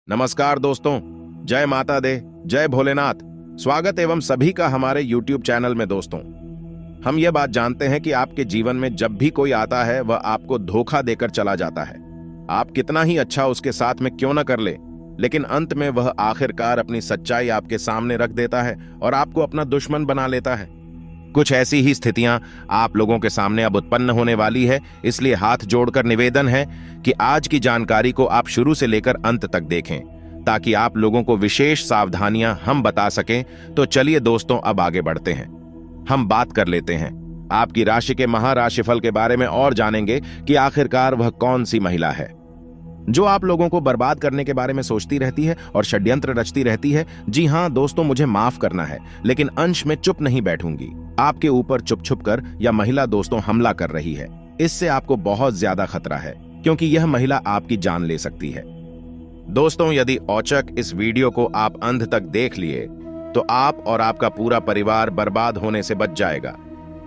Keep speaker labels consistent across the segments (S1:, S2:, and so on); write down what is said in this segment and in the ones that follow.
S1: नमस्कार दोस्तों, जय माता दे, जय भोलेनाथ। स्वागत एवं सभी का हमारे YouTube चैनल में। दोस्तों, हम ये बात जानते हैं कि आपके जीवन में जब भी कोई आता है वह आपको धोखा देकर चला जाता है। आप कितना ही अच्छा उसके साथ में क्यों न कर ले, लेकिन अंत में वह आखिरकार अपनी सच्चाई आपके सामने रख देता है और आपको अपना दुश्मन बना लेता है। कुछ ऐसी ही स्थितियां आप लोगों के सामने अब उत्पन्न होने वाली है, इसलिए हाथ जोड़कर निवेदन है कि आज की जानकारी को आप शुरू से लेकर अंत तक देखें ताकि आप लोगों को विशेष सावधानियां हम बता सकें। तो चलिए दोस्तों, अब आगे बढ़ते हैं। हम बात कर लेते हैं आपकी राशि के महाराशिफल के बारे में और जानेंगे कि आखिरकार वह कौन सी महिला है जो आप लोगों को बर्बाद करने के बारे में सोचती रहती है और षड्यंत्र रचती रहती है। जी हां दोस्तों, मुझे माफ करना है, लेकिन अंश में चुप नहीं बैठूंगी। आपके ऊपर छुप छुप कर यह महिला दोस्तों हमला कर रही है। इससे आपको बहुत ज्यादा खतरा है क्योंकि यह महिला आपकी जान ले सकती है। दोस्तों, यदि औचक इस वीडियो को आप अंत तक देख लिए तो आप और आपका पूरा परिवार बर्बाद होने से बच जाएगा।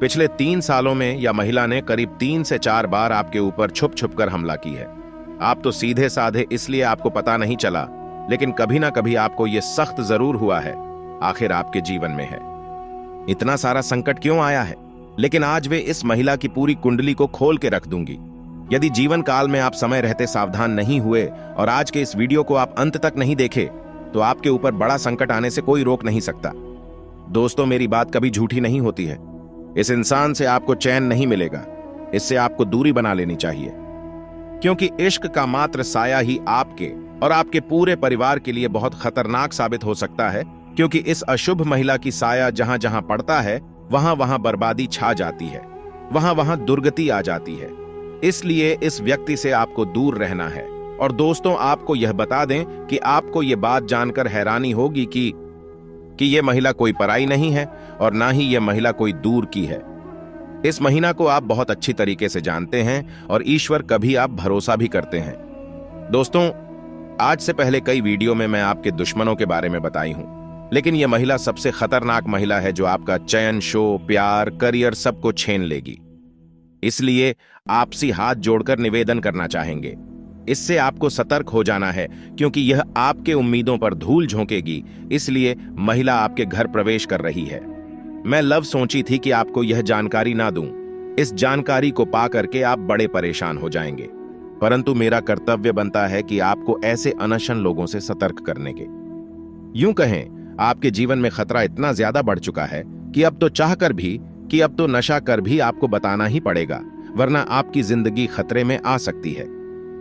S1: पिछले 3 सालों में यह महिला ने करीब 3 से 4 बार आपके ऊपर छुप छुप कर हमला की है। आप तो सीधे साधे इसलिए आपको पता नहीं चला, लेकिन कभी ना कभी आपको यह सख्त जरूर हुआ है। आखिर आपके जीवन में है इतना सारा संकट क्यों आया है, लेकिन आज वे इस महिला की पूरी कुंडली को खोल के रख दूंगी। यदि जीवन काल में आप समय रहते सावधान नहीं हुए और आज के इस वीडियो को आप अंत तक नहीं देखे तो आपके ऊपर बड़ा संकट आने से कोई रोक नहीं सकता। दोस्तों, मेरी बात कभी झूठी नहीं होती है। इस इंसान से आपको चैन नहीं मिलेगा, इससे आपको दूरी बना लेनी चाहिए, क्योंकि इश्क का मात्र साया ही आपके और आपके पूरे परिवार के लिए बहुत खतरनाक साबित हो सकता है। क्योंकि इस अशुभ महिला की साया जहां जहां पड़ता है वहां वहां बर्बादी छा जाती है, वहां वहां दुर्गति आ जाती है। इसलिए इस व्यक्ति से आपको दूर रहना है। और दोस्तों, आपको यह बता दें कि आपको यह बात जानकर हैरानी होगी कि यह महिला कोई पराई नहीं है और ना ही यह महिला कोई दूर की है। इस महिला को आप बहुत अच्छी तरीके से जानते हैं और ईश्वर कभी आप भरोसा भी करते हैं। दोस्तों, आज से पहले कई वीडियो में मैं आपके दुश्मनों के बारे में बताई हूं, लेकिन यह महिला सबसे खतरनाक महिला है जो आपका चयन, शो, प्यार, करियर सबको छीन लेगी। इसलिए आपसी हाथ जोड़कर निवेदन करना चाहेंगे, इससे आपको सतर्क हो जाना है क्योंकि यह आपके उम्मीदों पर धूल झोंकेगी। इसलिए महिला आपके घर प्रवेश कर रही है। मैं लव सोची थी कि आपको यह जानकारी ना दूं। इस जानकारी को पा करके आप बड़े परेशान हो जाएंगे, परंतु मेरा कर्तव्य बनता है कि आपको ऐसे अनशन लोगों से सतर्क करने के। यूं कहें, आपके जीवन में खतरा इतना ज्यादा बढ़ चुका है कि अब तो नशा कर भी आपको बताना ही पड़ेगा, वरना आपकी जिंदगी खतरे में आ सकती है।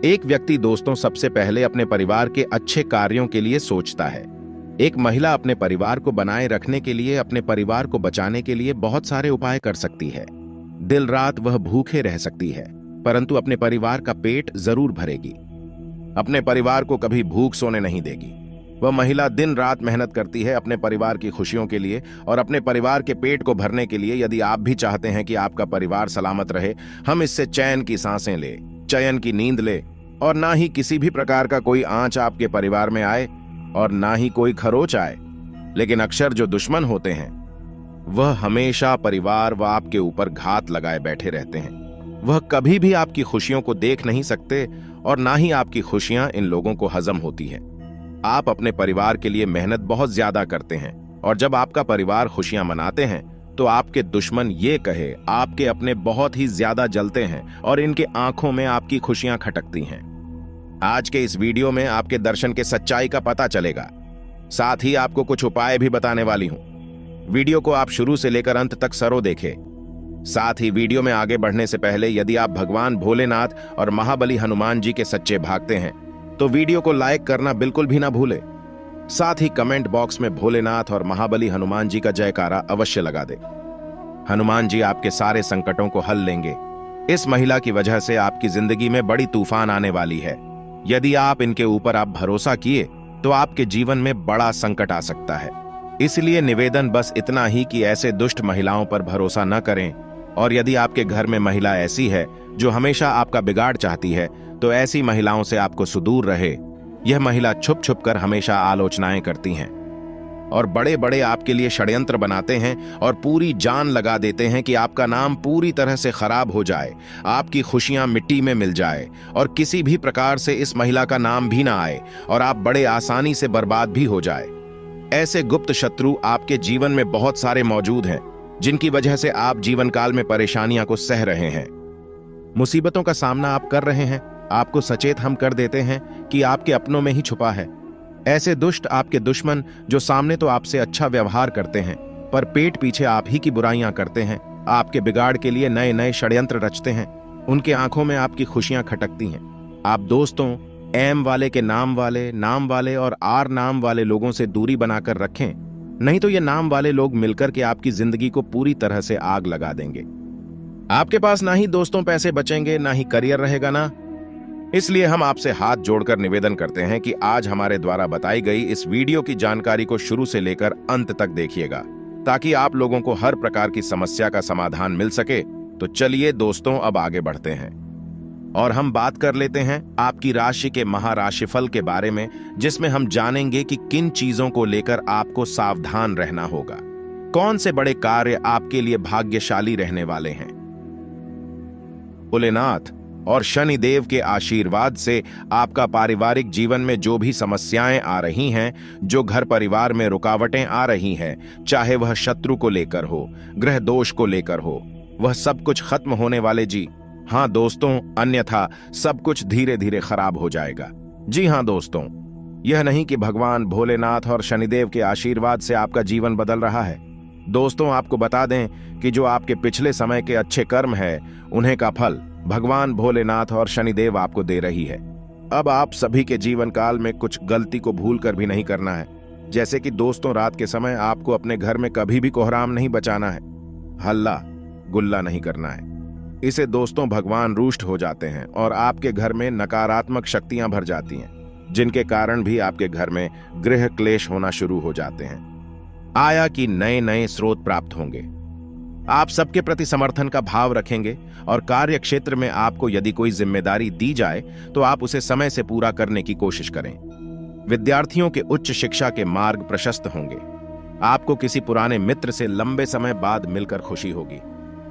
S1: एक व्यक्ति दोस्तों सबसे पहले अपने परिवार के अच्छे कार्यों के लिए सोचता है। एक महिला अपने परिवार को बनाए रखने के लिए, अपने परिवार को बचाने के लिए बहुत सारे उपाय कर सकती है। दिन रात वह भूखे रह सकती है, परंतु अपने परिवार का पेट जरूर भरेगी। अपने परिवार को कभी भूख सोने नहीं देगी। वह महिला दिन रात मेहनत करती है अपने परिवार की खुशियों के लिए और अपने परिवार के पेट को भरने के लिए। यदि आप भी चाहते हैं कि आपका परिवार सलामत रहे, हम इससे चैन की सांसें ले, चयन की नींद ले और ना ही किसी भी प्रकार का कोई आंच आपके परिवार में आए और ना ही कोई खरोच आए। लेकिन अक्सर जो दुश्मन होते हैं वह हमेशा परिवार व आपके ऊपर घात लगाए बैठे रहते हैं। वह कभी भी आपकी खुशियों को देख नहीं सकते और ना ही आपकी खुशियां इन लोगों को हजम होती है। आप अपने परिवार के लिए मेहनत बहुत ज्यादा करते हैं और जब आपका परिवार खुशियां मनाते हैं तो आपके दुश्मन ये कहे आपके अपने बहुत ही ज्यादा जलते हैं और इनके आंखों में आपकी खुशियां खटकती हैं। आज के इस वीडियो में आपके दर्शन के सच्चाई का पता चलेगा, साथ ही आपको कुछ उपाय भी बताने वाली हूं। वीडियो को आप शुरू से लेकर अंत तक सरो देखें। साथ ही वीडियो में आगे बढ़ने से पहले यदि आप भगवान भोलेनाथ और महाबली हनुमान जी के सच्चे भागते हैं तो वीडियो को लाइक करना बिल्कुल भी ना भूले। साथ ही कमेंट बॉक्स में भोलेनाथ और महाबली हनुमान जी का जयकारा अवश्य लगा दे। हनुमान जी आपके सारे संकटों को हल लेंगे। इस महिला की वजह से आपकी जिंदगी में बड़ी तूफान आने वाली है। यदि आप इनके ऊपर आप भरोसा किए तो आपके जीवन में बड़ा संकट आ सकता है। इसलिए निवेदन बस इतना ही कि ऐसे दुष्ट महिलाओं पर भरोसा न करें। और यदि आपके घर में महिला ऐसी है जो हमेशा आपका बिगाड़ चाहती है तो ऐसी महिलाओं से आपको सुदूर रहे। यह महिला छुप छुप कर हमेशा आलोचनाएं करती हैं। और बड़े बड़े आपके लिए षड्यंत्र बनाते हैं और पूरी जान लगा देते हैं कि आपका नाम पूरी तरह से खराब हो जाए, आपकी खुशियां मिट्टी में मिल जाए और किसी भी प्रकार से इस महिला का नाम भी ना आए और आप बड़े आसानी से बर्बाद भी हो जाए। ऐसे गुप्त शत्रु आपके जीवन में बहुत सारे मौजूद हैं, जिनकी वजह से आप जीवन काल में परेशानियां को सह रहे हैं, मुसीबतों का सामना आप कर रहे हैं। आपको सचेत हम कर देते हैं कि आपके अपनों में ही छुपा है। ऐसे दुष्ट आपके दुश्मन जो सामने तो आपसे अच्छा व्यवहार करते हैं, पर पेट पीछे आप ही की बुराइयां करते हैं, आपके बिगाड़ के लिए नए नए षड्यंत्र रचते हैं। उनके आंखों में आपकी खुशियां खटकती हैं। आप दोस्तों एम वाले के नाम वाले और आर नाम वाले लोगों से दूरी बनाकर रखें, नहीं तो ये नाम वाले लोग मिलकर के आपकी जिंदगी को पूरी तरह से आग लगा देंगे। आपके पास ना ही दोस्तों पैसे बचेंगे, ना ही करियर रहेगा ना। इसलिए हम आपसे हाथ जोड़कर निवेदन करते हैं कि आज हमारे द्वारा बताई गई इस वीडियो की जानकारी को शुरू से लेकर अंत तक देखिएगा, ताकि आप लोगों को हर प्रकार की समस्या का समाधान मिल सके। तो चलिए दोस्तों, अब आगे बढ़ते हैं और हम बात कर लेते हैं आपकी राशि के महाराशिफल के बारे में, जिसमें हम जानेंगे कि किन चीजों को लेकर आपको सावधान रहना होगा, कौन से बड़े कार्य आपके लिए भाग्यशाली रहने वाले हैं। भोलेनाथ और शनिदेव के आशीर्वाद से आपका पारिवारिक जीवन में जो भी समस्याएं आ रही हैं, जो घर परिवार में रुकावटें आ रही हैं, चाहे वह शत्रु को लेकर हो, ग्रह दोष को लेकर हो, वह सब कुछ खत्म होने वाले जी हाँ दोस्तों, अन्यथा सब कुछ धीरे धीरे खराब हो जाएगा। जी हाँ दोस्तों, यह नहीं कि भगवान भोलेनाथ और शनिदेव के आशीर्वाद से आपका जीवन बदल रहा है। दोस्तों, आपको बता दें कि जो आपके पिछले समय के अच्छे कर्म है, उन्हें का फल भगवान भोलेनाथ और शनिदेव आपको दे रही है। अब आप सभी के जीवन काल में कुछ गलती को भूल कर भी नहीं करना है। जैसे कि दोस्तों, रात के समय आपको अपने घर में कभी भी कोहराम नहीं बचाना है, हल्ला गुल्ला नहीं करना है। इसे दोस्तों भगवान रुष्ट हो जाते हैं और आपके घर में नकारात्मक शक्तियां भर जाती हैं, जिनके कारण भी आपके घर में गृह क्लेश होना शुरू हो जाते हैं। आया कि नए नए स्रोत प्राप्त होंगे। आप सबके प्रति समर्थन का भाव रखेंगे और कार्य क्षेत्र में आपको यदि कोई जिम्मेदारी दी जाए तो आप उसे समय से पूरा करने की कोशिश करें। विद्यार्थियों के उच्च शिक्षा के मार्ग प्रशस्त होंगे। आपको किसी पुराने मित्र से लंबे समय बाद मिलकर खुशी होगी।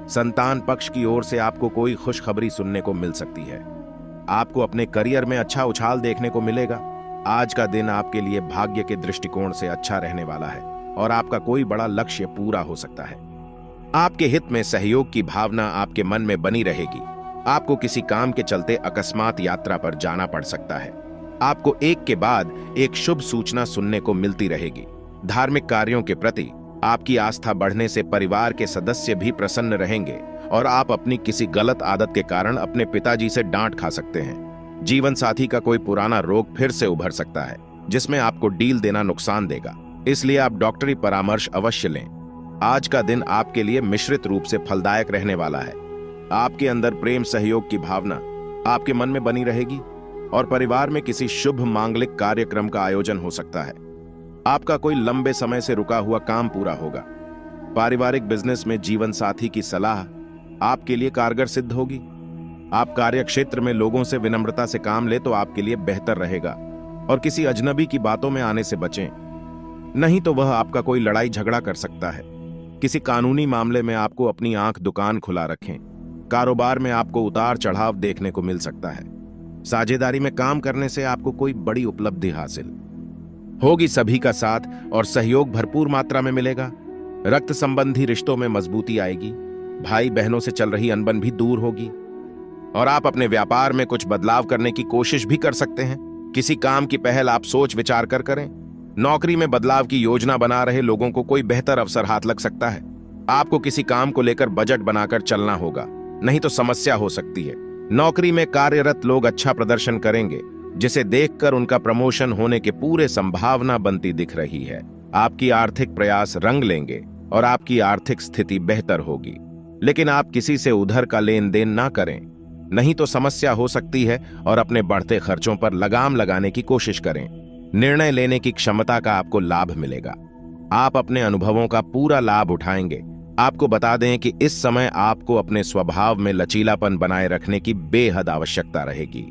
S1: संतान पक्ष की ओर से आपको कोई खुशखबरी सुनने को मिल सकती है। आपको अपने करियर में अच्छा उछाल देखने को मिलेगा। आज का दिन आपके लिए भाग्य के दृष्टिकोण से अच्छा रहने वाला है और आपका कोई बड़ा लक्ष्य पूरा हो सकता है। आपके हित में सहयोग की भावना आपके मन में बनी रहेगी। आपको किसी काम के चलते अकस्मात यात्रा पर जाना पड़ सकता है। आपको एक के बाद एक शुभ सूचना सुनने को मिलती रहेगी। धार्मिक कार्यों के प्रति आपकी आस्था बढ़ने से परिवार के सदस्य भी प्रसन्न रहेंगे और आप अपनी किसी गलत आदत के कारण अपने पिताजी से डांट खा सकते हैं। जीवन साथी का कोई पुराना रोग फिर से उभर सकता है, जिसमें आपको डील देना नुकसान देगा, इसलिए आप डॉक्टरी परामर्श अवश्य लें। आज का दिन आपके लिए मिश्रित रूप से फलदायक रहने वाला है। आपके अंदर प्रेम सहयोग की भावना आपके मन में बनी रहेगी और परिवार में किसी शुभ मांगलिक कार्यक्रम का आयोजन हो सकता है। आपका कोई लंबे समय से रुका हुआ काम पूरा होगा। पारिवारिक बिजनेस में जीवन साथी की सलाह आपके लिए कारगर सिद्ध होगी। आप कार्य क्षेत्र में लोगों से विनम्रता से काम ले तो आपके लिए बेहतर रहेगा और किसी अजनबी की बातों में आने से बचें, नहीं तो वह आपका कोई लड़ाई झगड़ा कर सकता है। किसी कानूनी मामले में आपको अपनी आंख दुकान खुला रखें। कारोबार में आपको उतार चढ़ाव देखने को मिल सकता है। साझेदारी में काम करने से आपको कोई बड़ी उपलब्धि हासिल होगी। सभी का साथ और सहयोग भरपूर मात्रा में मिलेगा। रक्त संबंधी रिश्तों में मजबूती आएगी। भाई बहनों से चल रही अनबन भी दूर होगी और आप अपने व्यापार में कुछ बदलाव करने की कोशिश भी कर सकते हैं। किसी काम की पहल आप सोच विचार कर करें। नौकरी में बदलाव की योजना बना रहे लोगों को कोई बेहतर अवसर हाथ लग सकता है। आपको किसी काम को लेकर बजट बनाकर चलना होगा, नहीं तो समस्या हो सकती है। नौकरी में कार्यरत लोग अच्छा प्रदर्शन करेंगे, जिसे देखकर उनका प्रमोशन होने की पूरे संभावना बनती दिख रही है। आपकी आर्थिक प्रयास रंग लेंगे और आपकी आर्थिक स्थिति बेहतर होगी, लेकिन आप किसी से उधार का लेन देन ना करें, नहीं तो समस्या हो सकती है। और अपने बढ़ते खर्चों पर लगाम लगाने की कोशिश करें। निर्णय लेने की क्षमता का आपको लाभ मिलेगा। आप अपने अनुभवों का पूरा लाभ उठाएंगे। आपको बता दें कि इस समय आपको अपने स्वभाव में लचीलापन बनाए रखने की बेहद आवश्यकता रहेगी।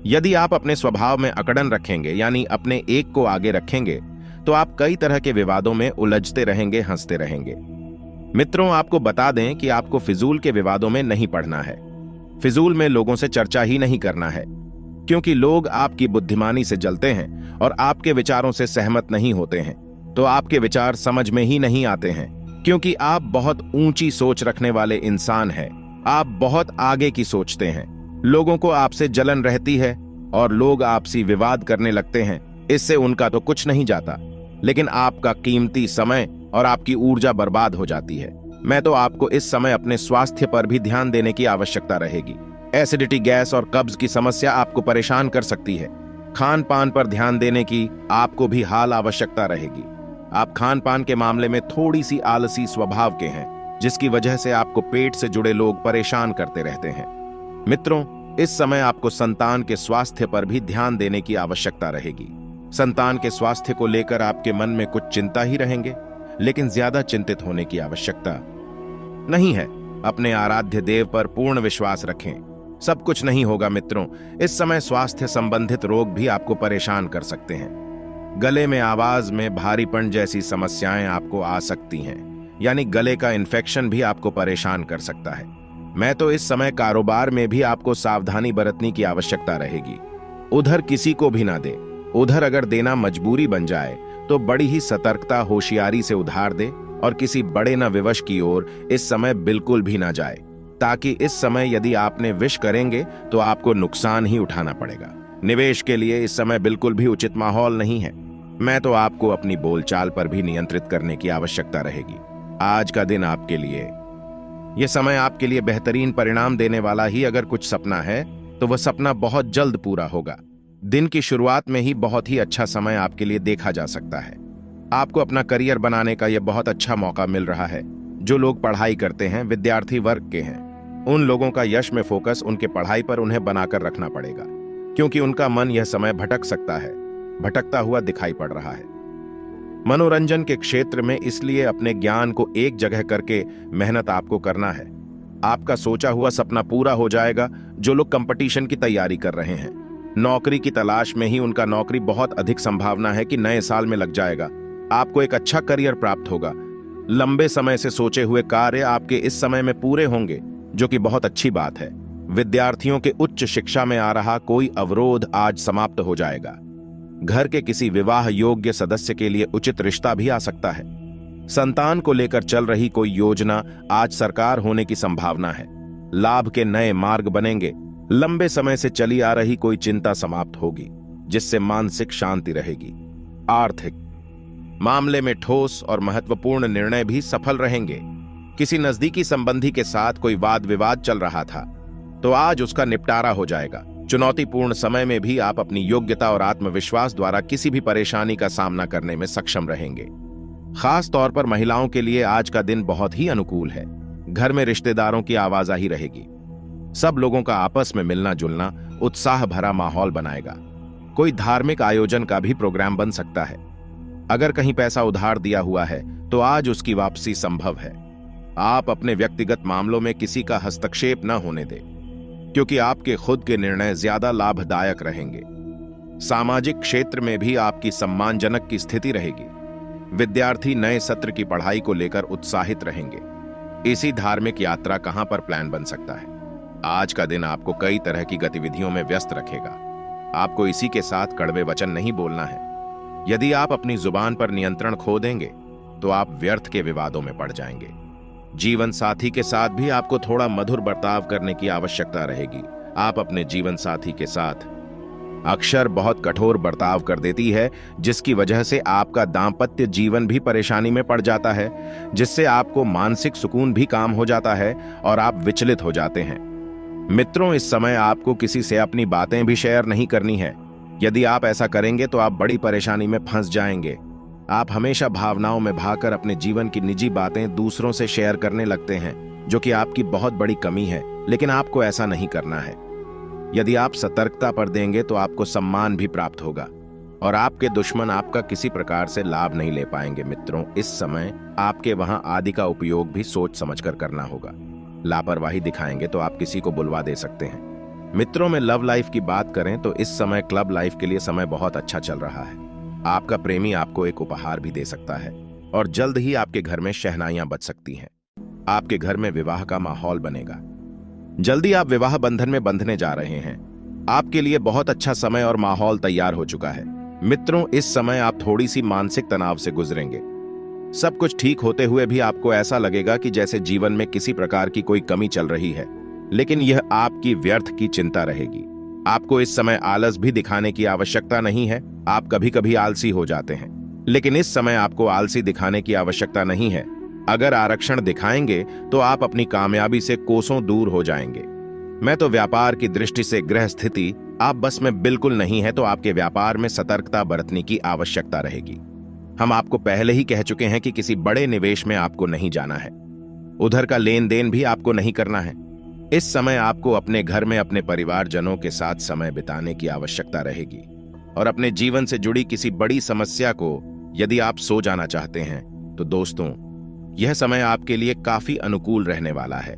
S1: यदि आप अपने स्वभाव में अकड़न रखेंगे, यानी अपने एक को आगे रखेंगे, तो आप कई तरह के विवादों में उलझते रहेंगे, हंसते रहेंगे। मित्रों, आपको बता दें कि आपको फिजूल के विवादों में नहीं पड़ना है। फिजूल में लोगों से चर्चा ही नहीं करना है, क्योंकि लोग आपकी बुद्धिमानी से जलते हैं और आपके विचारों से सहमत नहीं होते हैं, तो आपके विचार समझ में ही नहीं आते हैं, क्योंकि आप बहुत ऊंची सोच रखने वाले इंसान हैं। आप बहुत आगे की सोचते हैं। लोगों को आपसे जलन रहती है और लोग आपसे विवाद करने लगते हैं। इससे उनका तो कुछ नहीं जाता, लेकिन आपका कीमती समय और आपकी ऊर्जा बर्बाद हो जाती है। मैं तो आपको इस समय अपने स्वास्थ्य पर भी ध्यान देने की आवश्यकता रहेगी। एसिडिटी, गैस और कब्ज की समस्या आपको परेशान कर सकती है। खान पान पर ध्यान देने की आपको भी हाल आवश्यकता रहेगी। आप खान पान के मामले में थोड़ी सी आलसी स्वभाव के हैं, जिसकी वजह से आपको पेट से जुड़े लोग परेशान करते रहते हैं। मित्रों, इस समय आपको संतान के स्वास्थ्य पर भी ध्यान देने की आवश्यकता रहेगी। संतान के स्वास्थ्य को लेकर आपके मन में कुछ चिंता ही रहेंगे, लेकिन ज्यादा चिंतित होने की आवश्यकता नहीं है। अपने आराध्य देव पर पूर्ण विश्वास रखें, सब कुछ नहीं होगा। मित्रों, इस समय स्वास्थ्य संबंधित रोग भी आपको परेशान कर सकते हैं। गले में, आवाज में भारीपन जैसी समस्याएं आपको आ सकती हैं, यानी गले का इन्फेक्शन भी आपको परेशान कर सकता है। मैं तो इस समय कारोबार में भी आपको सावधानी बरतने की आवश्यकता रहेगी। उधर किसी को भी ना दे। उधर अगर देना मजबूरी बन जाए तो बड़ी ही सतर्कता, होशियारी से उधार दे और किसी बड़े न विवश की ओर इस समय बिल्कुल भी ना जाए, ताकि इस समय यदि आपने विश करेंगे तो आपको नुकसान ही उठाना पड़ेगा। निवेश के लिए इस समय बिल्कुल भी उचित माहौल नहीं है। मैं तो आपको अपनी बोलचाल पर भी नियंत्रित करने की आवश्यकता रहेगी। आज का दिन आपके लिए, यह समय आपके लिए बेहतरीन परिणाम देने वाला ही अगर कुछ सपना है तो वह सपना बहुत जल्द पूरा होगा। दिन की शुरुआत में ही बहुत ही अच्छा समय आपके लिए देखा जा सकता है। आपको अपना करियर बनाने का यह बहुत अच्छा मौका मिल रहा है। जो लोग पढ़ाई करते हैं, विद्यार्थी वर्ग के हैं, उन लोगों का यश में फोकस उनके पढ़ाई पर उन्हें बनाकर रखना पड़ेगा, क्योंकि उनका मन यह समय भटक सकता है, भटकता हुआ दिखाई पड़ रहा है। मनोरंजन के क्षेत्र में इसलिए अपने ज्ञान को एक जगह करके मेहनत आपको करना है। आपका सोचा हुआ सपना पूरा हो जाएगा। जो लोग कंपटीशन की तैयारी कर रहे हैं, नौकरी की तलाश में ही, उनका नौकरी बहुत अधिक संभावना है कि नए साल में लग जाएगा। आपको एक अच्छा करियर प्राप्त होगा। लंबे समय से सोचे हुए कार्य आपके इस समय में पूरे होंगे, जो कि बहुत अच्छी बात है। विद्यार्थियों के उच्च शिक्षा में आ रहा कोई अवरोध आज समाप्त हो जाएगा। घर के किसी विवाह योग्य सदस्य के लिए उचित रिश्ता भी आ सकता है। संतान को लेकर चल रही कोई योजना आज साकार होने की संभावना है। लाभ के नए मार्ग बनेंगे। लंबे समय से चली आ रही कोई चिंता समाप्त होगी, जिससे मानसिक शांति रहेगी। आर्थिक मामले में ठोस और महत्वपूर्ण निर्णय भी सफल रहेंगे। किसी नजदीकी संबंधी के साथ कोई वाद विवाद चल रहा था, तो आज उसका निपटारा हो जाएगा। चुनौतीपूर्ण समय में भी आप अपनी योग्यता और आत्मविश्वास द्वारा किसी भी परेशानी का सामना करने में सक्षम रहेंगे। खास तौर पर महिलाओं के लिए आज का दिन बहुत ही अनुकूल है। घर में रिश्तेदारों की आवाजाही रहेगी। सब लोगों का आपस में मिलना जुलना उत्साह भरा माहौल बनाएगा। कोई धार्मिक आयोजन का भी प्रोग्राम बन सकता है। अगर कहीं पैसा उधार दिया हुआ है तो आज उसकी वापसी संभव है। आप अपने व्यक्तिगत मामलों में किसी का हस्तक्षेप न होने दें, क्योंकि आपके खुद के निर्णय ज्यादा लाभदायक रहेंगे। सामाजिक क्षेत्र में भी आपकी सम्मानजनक की स्थिति रहेगी। विद्यार्थी नए सत्र की पढ़ाई को लेकर उत्साहित रहेंगे। इसी धार्मिक यात्रा कहां पर प्लान बन सकता है। आज का दिन आपको कई तरह की गतिविधियों में व्यस्त रखेगा। आपको इसी के साथ कड़वे वचन नहीं बोलना है। यदि आप अपनी जुबान पर नियंत्रण खो देंगे तो आप व्यर्थ के विवादों में पड़ जाएंगे। जीवन साथी के साथ भी आपको थोड़ा मधुर बर्ताव करने की आवश्यकता रहेगी। आप अपने जीवन साथी के साथ अक्सर बहुत कठोर बर्ताव कर देती है, जिसकी वजह से आपका दांपत्य जीवन भी परेशानी में पड़ जाता है, जिससे आपको मानसिक सुकून भी काम हो जाता है और आप विचलित हो जाते हैं। मित्रों, इस समय आपको किसी से अपनी बातें भी शेयर नहीं करनी है। यदि आप ऐसा करेंगे तो आप बड़ी परेशानी में फंस जाएंगे। आप हमेशा भावनाओं में भागकर अपने जीवन की निजी बातें दूसरों से शेयर करने लगते हैं, जो कि आपकी बहुत बड़ी कमी है, लेकिन आपको ऐसा नहीं करना है। यदि आप सतर्कता पर देंगे तो आपको सम्मान भी प्राप्त होगा और आपके दुश्मन आपका किसी प्रकार से लाभ नहीं ले पाएंगे। मित्रों, इस समय आपके वहां आदि का उपयोग भी सोच समझकर करना होगा। लापरवाही दिखाएंगे तो आप किसी को बुलवा दे सकते हैं। मित्रों में लव लाइफ की बात करें तो इस समय क्लब लाइफ के लिए समय बहुत अच्छा चल रहा है। आपका प्रेमी आपको एक उपहार भी दे सकता है और जल्द ही आपके घर में शहनाइयां बज सकती हैं। आपके घर में विवाह का माहौल बनेगा। जल्दी आप विवाह बंधन में बंधने जा रहे हैं। आपके लिए बहुत अच्छा समय और माहौल तैयार हो चुका है। मित्रों, इस समय आप थोड़ी सी मानसिक तनाव से गुजरेंगे। सब कुछ ठीक होते हुए भी आपको ऐसा लगेगा कि जैसे जीवन में किसी प्रकार की कोई कमी चल रही है, लेकिन यह आपकी व्यर्थ की चिंता रहेगी। आपको इस समय आलस भी दिखाने की आवश्यकता नहीं है। आप कभी कभी आलसी हो जाते हैं, लेकिन इस समय आपको आलसी दिखाने की आवश्यकता नहीं है। अगर आरक्षण दिखाएंगे तो आप अपनी कामयाबी से कोसों दूर हो जाएंगे। मैं तो व्यापार की दृष्टि से ग्रह स्थिति आप बस में बिल्कुल नहीं है, तो आपके व्यापार में सतर्कता बरतने की आवश्यकता रहेगी। हम आपको पहले ही कह चुके हैं कि किसी बड़े निवेश में आपको नहीं जाना है। उधर का लेन देन भी आपको नहीं करना है। इस समय आपको अपने घर में अपने परिवारजनों के साथ समय बिताने की आवश्यकता रहेगी और अपने जीवन से जुड़ी किसी बड़ी समस्या को यदि आप सो जाना चाहते हैं तो दोस्तों, यह समय आपके लिए काफी अनुकूल रहने वाला है।